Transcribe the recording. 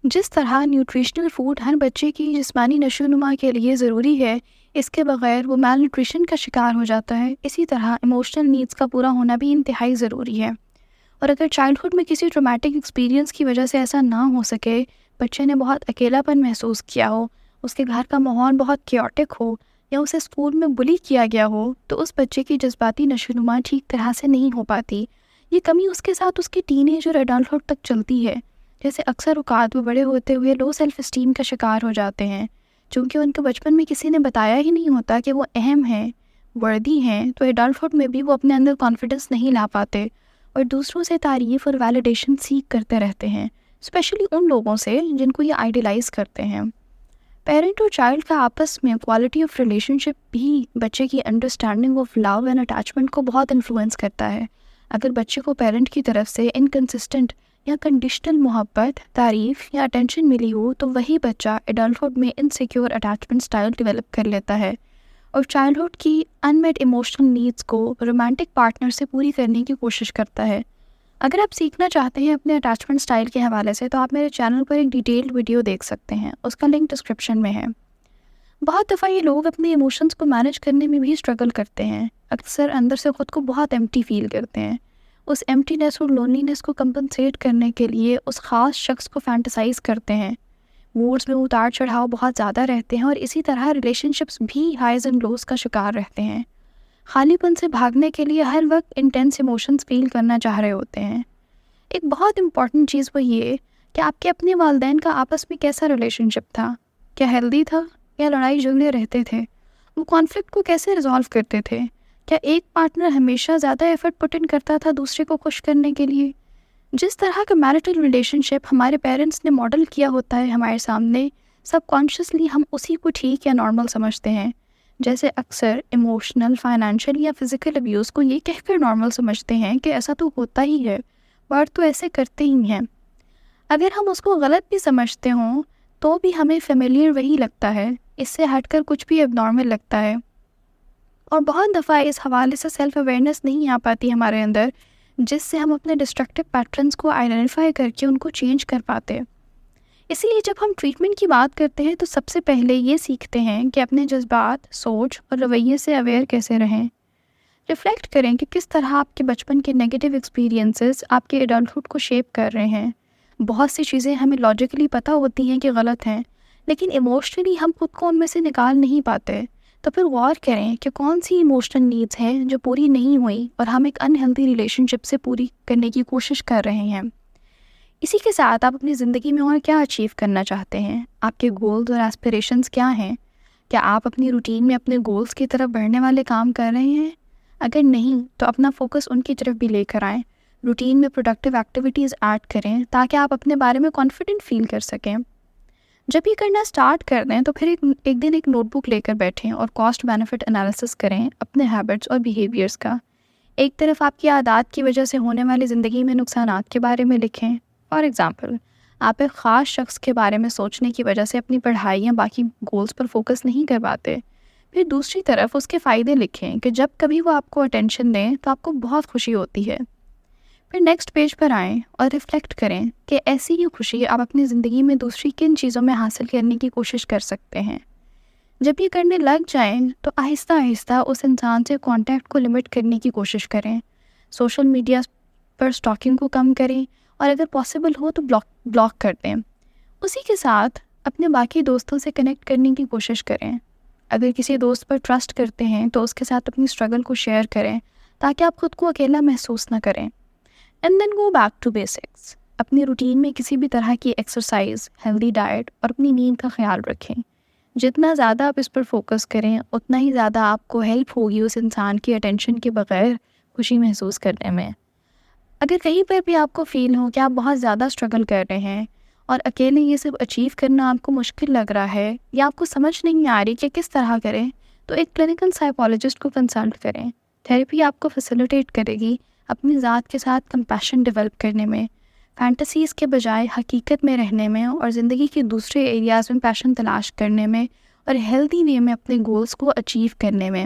جس طرح nutritional food ہر بچے کی جسمانی نشو و نما کے لیے ضروری ہے، اس کے بغیر وہ میل نیوٹریشن کا شکار ہو جاتا ہے، اسی طرح ایموشنل نیڈس کا پورا ہونا بھی انتہائی ضروری ہے۔ اور اگر چائلڈہڈ میں کسی ٹرامیٹک ایکسپیرینس کی وجہ سے ایسا نہ ہو سکے، بچے نے بہت اکیلا پن محسوس کیا ہو، اس کے گھر کا ماحول بہت کیوٹک ہو، یا اسے اسکول میں بلی کیا گیا ہو، تو اس بچے کی جذباتی نشو و نما ٹھیک طرح سے نہیں ہو پاتی۔ یہ کمی اس کے ساتھ اس کی ٹین ایج اور ایڈلٹہڈ تک چلتی ہے، جیسے اکثر اوقات وہ بڑے ہوتے ہوئے لو سیلف اسٹیم کا شکار ہو جاتے ہیں، چونکہ ان کے بچپن میں کسی نے بتایا ہی نہیں ہوتا کہ وہ اہم ہیں، وردی ہیں، تو ایڈلٹہڈ میں بھی وہ اپنے اندر کانفیڈنس نہیں لا پاتے اور دوسروں سے تعریف اور ویلیڈیشن سیکھ کرتے رہتے ہیں، اسپیشلی ان لوگوں سے جن کو یہ آئیڈیلائز کرتے ہیں۔ پیرنٹ اور چائلڈ کا آپس میں کوالٹی آف ریلیشن شپ بھی بچے کی understanding of love and attachment کو بہت انفلوئنس کرتا ہے۔ اگر بچے کو پیرنٹ کی طرف سے انکنسسٹنٹ یا کنڈیشنل محبت، تعریف یا اٹینشن ملی ہو، تو وہی بچہ ایڈلٹہڈ میں انسیکیور اٹیچمنٹ سٹائل ڈیولپ کر لیتا ہے اور چائلڈہڈ کی ان میٹ ایموشنل نیڈس کو رومانٹک پارٹنر سے پوری کرنے کی کوشش کرتا ہے۔ اگر آپ سیکھنا چاہتے ہیں اپنے اٹیچمنٹ سٹائل کے حوالے سے، تو آپ میرے چینل پر ایک ڈیٹیلڈ ویڈیو دیکھ سکتے ہیں، اس کا لنک ڈسکرپشن میں ہے۔ بہت دفعہ یہ لوگ اپنے ایموشنس کو مینیج کرنے میں بھی اسٹرگل کرتے ہیں، اکثر اندر سے خود کو بہت ایمٹی فیل کرتے ہیں۔ اس ایمٹینس اور لونلینس کو کمپنسیٹ کرنے کے لیے اس خاص شخص کو فینٹسائز کرتے ہیں۔ موڈز میں اتار چڑھاؤ بہت زیادہ رہتے ہیں اور اسی طرح ریلیشن شپس بھی ہائیز اینڈ لوز کا شکار رہتے ہیں۔ خالی پن سے بھاگنے کے لیے ہر وقت انٹینس ایموشنز فیل کرنا چاہ رہے ہوتے ہیں۔ ایک بہت امپورٹنٹ چیز وہ یہ کہ آپ کے اپنے والدین کا آپس میں کیسا ریلیشن شپ تھا، کیا ہیلدی تھا یا لڑائی جھگڑے رہتے تھے، وہ کانفلکٹ کو کیسے ریزالو کرتے تھے، کیا ایک پارٹنر ہمیشہ زیادہ ایفرٹ پٹ ان کرتا تھا دوسرے کو خوش کرنے کے لیے۔ جس طرح کا میرٹل ریلیشن شپ ہمارے پیرنٹس نے ماڈل کیا ہوتا ہے ہمارے سامنے، سب کانشیسلی ہم اسی کو ٹھیک یا نارمل سمجھتے ہیں، جیسے اکثر ایموشنل، فائنینشیل یا فزیکل ابیوز کو یہ کہہ کر نارمل سمجھتے ہیں کہ ایسا تو ہوتا ہی ہے، بڑھ تو ایسے کرتے ہی ہیں۔ اگر ہم اس کو غلط بھی سمجھتے ہوں تو بھی ہمیں فیملیئر وہی لگتا ہے، اس سے ہٹ کر کچھ بھی اب نارمل لگتا ہے، اور بہت دفعہ اس حوالے سے سیلف اویئرنیس نہیں آ پاتی ہمارے اندر، جس سے ہم اپنے ڈسٹرکٹیو پیٹرنس کو آئیڈینٹیفائی کر کے ان کو چینج کر پاتے۔ اسی لیے جب ہم ٹریٹمنٹ کی بات کرتے ہیں تو سب سے پہلے یہ سیکھتے ہیں کہ اپنے جذبات، سوچ اور رویے سے اویئر کیسے رہیں۔ ریفلیکٹ کریں کہ کس طرح آپ کے بچپن کے نیگیٹو ایکسپیرینسز آپ کے ایڈلٹہڈ کو شیپ کر رہے ہیں۔ بہت سی چیزیں ہمیں لاجیکلی پتہ ہوتی ہیں کہ غلط ہیں، لیکن ایموشنلی ہم خود کو ان میں سے نکال نہیں پاتے۔ تو پھر غور کریں کہ کون سی ایموشنل نیڈس ہیں جو پوری نہیں ہوئی اور ہم ایک انہیلدی ریلیشن شپ سے پوری کرنے کی کوشش کر رہے ہیں۔ اسی کے ساتھ آپ اپنی زندگی میں اور کیا اچیو کرنا چاہتے ہیں، آپ کے گولز اور ایسپریشنز کیا ہیں؟ کیا آپ اپنی روٹین میں اپنے گولز کی طرف بڑھنے والے کام کر رہے ہیں؟ اگر نہیں تو اپنا فوکس ان کی طرف بھی لے کر آئیں، روٹین میں پروڈکٹیو ایکٹیویٹیز ایڈ کریں تاکہ آپ اپنے بارے میں کانفیڈنٹ فیل کر سکیں۔ جب یہ کرنا سٹارٹ کر دیں تو پھر ایک دن ایک نوٹ بک لے کر بیٹھیں اور کاسٹ بینیفٹ انالیسس کریں اپنے ہیبٹس اور بیہیویئرس کا۔ ایک طرف آپ کی عادات کی وجہ سے ہونے والی زندگی میں نقصانات کے بارے میں لکھیں۔ فار ایگزامپل، آپ ایک خاص شخص کے بارے میں سوچنے کی وجہ سے اپنی پڑھائی یا باقی گولز پر فوکس نہیں کر پاتے، پھر دوسری طرف اس کے فائدے لکھیں کہ جب کبھی وہ آپ کو اٹینشن دیں تو آپ کو بہت خوشی ہوتی ہے۔ پھر نیکسٹ پیج پر آئیں اور ریفلیکٹ کریں کہ ایسی ہی خوشی آپ اپنی زندگی میں دوسری کن چیزوں میں حاصل کرنے کی کوشش کر سکتے ہیں۔ جب یہ کرنے لگ جائیں تو آہستہ آہستہ اس انسان سے کانٹیکٹ کو لمٹ کرنے کی کوشش کریں، سوشل میڈیا پر سٹاکنگ کو کم کریں اور اگر پاسبل ہو تو بلاک کر دیں۔ اسی کے ساتھ اپنے باقی دوستوں سے کنیکٹ کرنے کی کوشش کریں۔ اگر کسی دوست پر ٹرسٹ کرتے ہیں تو اس کے ساتھ اپنی اسٹرگل کو شیئر کریں تاکہ آپ خود کو اکیلا محسوس نہ کریں۔ And then go back to basics, اپنی روٹین میں کسی بھی طرح کی ایکسرسائز، ہیلدی ڈائٹ اور اپنی نیند کا خیال رکھیں۔ جتنا زیادہ آپ اس پر فوکس کریں اتنا ہی زیادہ آپ کو ہیلپ ہوگی اس انسان کی اٹینشن کے بغیر خوشی محسوس کرنے میں۔ اگر کہیں پر بھی آپ کو فیل ہو کہ آپ بہت زیادہ اسٹرگل کر رہے ہیں اور اکیلے یہ سب اچیو کرنا آپ کو مشکل لگ رہا ہے یا آپ کو سمجھ نہیں آ رہی کہ کس طرح کریں، تو ایک کلینیکل سائیکالوجسٹ کو کنسلٹ کریں۔ تھیراپی آپ کو فیسیلیٹیٹ کرے گی اپنی ذات کے ساتھ کمپیشن ڈیولپ کرنے میں، فینٹسیز کے بجائے حقیقت میں رہنے میں اور زندگی کے دوسرے ایریاز میں پیشن تلاش کرنے میں اور ہیلدی وے میں اپنے گولز کو اچیو کرنے میں۔